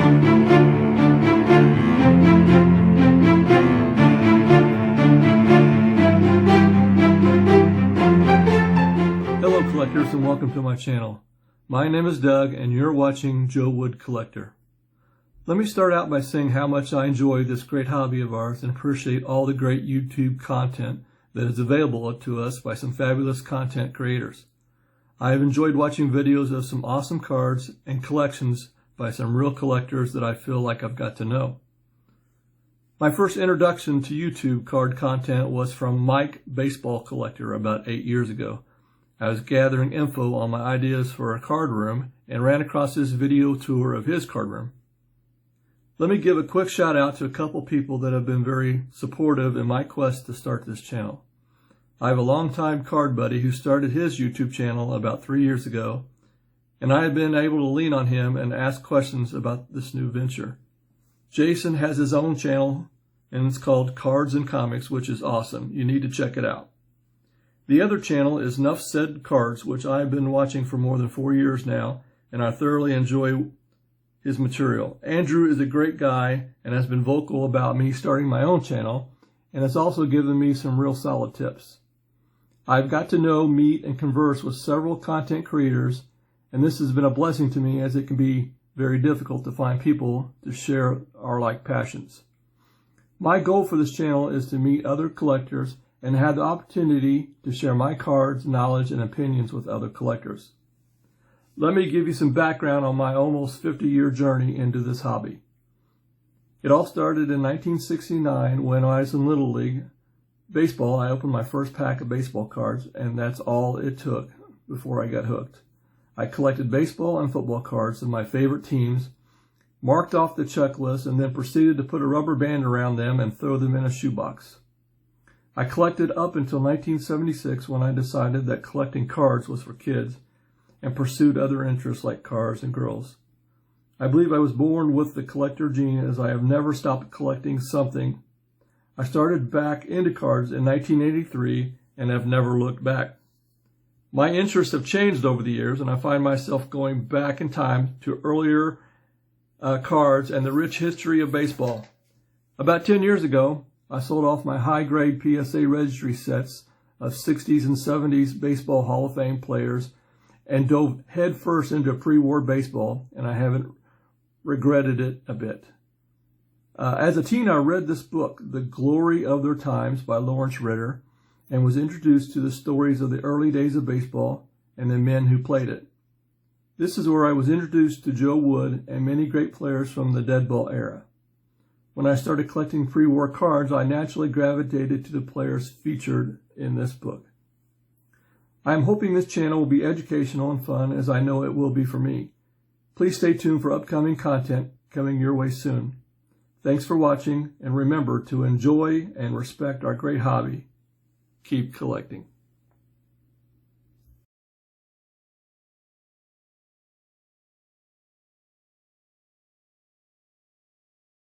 Hello collectors, and welcome to my channel. My name is Doug and you're watching Joe Wood Collector. Let me start out by saying how much I enjoy this great hobby of ours and appreciate all the great YouTube content that is available to us by some fabulous content creators. I have enjoyed watching videos of some awesome cards and collections by some real collectors that I feel like I've got to know. My first introduction to YouTube card content was from Mike Baseball Collector about 8 years ago. I was gathering info on my ideas for a card room and ran across this video tour of his card room. Let me give a quick shout out to a couple people that have been very supportive in my quest to start this channel. I have a longtime card buddy who started his YouTube channel about 3 years ago, and I have been able to lean on him and ask questions about this new venture. Jason has his own channel and it's called Cards and Comics, which is awesome. You need to check it out. The other channel is Nuff Said Cards, which I've been watching for more than 4 years now, and I thoroughly enjoy his material. Andrew is a great guy and has been vocal about me starting my own channel, and has also given me some real solid tips. I've got to know, meet, and converse with several content creators, and this has been a blessing to me as it can be very difficult to find people to share our like passions. My goal for this channel is to meet other collectors and have the opportunity to share my cards, knowledge, and opinions with other collectors. Let me give you some background on my almost 50-year journey into this hobby. It all started in 1969 when I was in Little League Baseball. I opened my first pack of baseball cards, and that's all it took before I got hooked. I collected baseball and football cards of my favorite teams, marked off the checklist, and then proceeded to put a rubber band around them and throw them in a shoebox. I collected up until 1976 when I decided that collecting cards was for kids and pursued other interests like cars and girls. I believe I was born with the collector gene, as I have never stopped collecting something. I started back into cards in 1983 and have never looked back. My interests have changed over the years, and I find myself going back in time to earlier cards and the rich history of baseball. About 10 years ago, I sold off my high-grade PSA registry sets of 60s and 70s Baseball Hall of Fame players and dove headfirst into pre-war baseball, and I haven't regretted it a bit. As a teen, I read this book, The Glory of Their Times by Lawrence Ritter, and was introduced to the stories of the early days of baseball and the men who played it. This is where I was introduced to Joe Wood and many great players from the dead ball era. When I started collecting pre-war cards, I naturally gravitated to the players featured in this book. I am hoping this channel will be educational and fun, as I know it will be for me. Please stay tuned for upcoming content coming your way soon. Thanks for watching, and remember to enjoy and respect our great hobby. Keep collecting.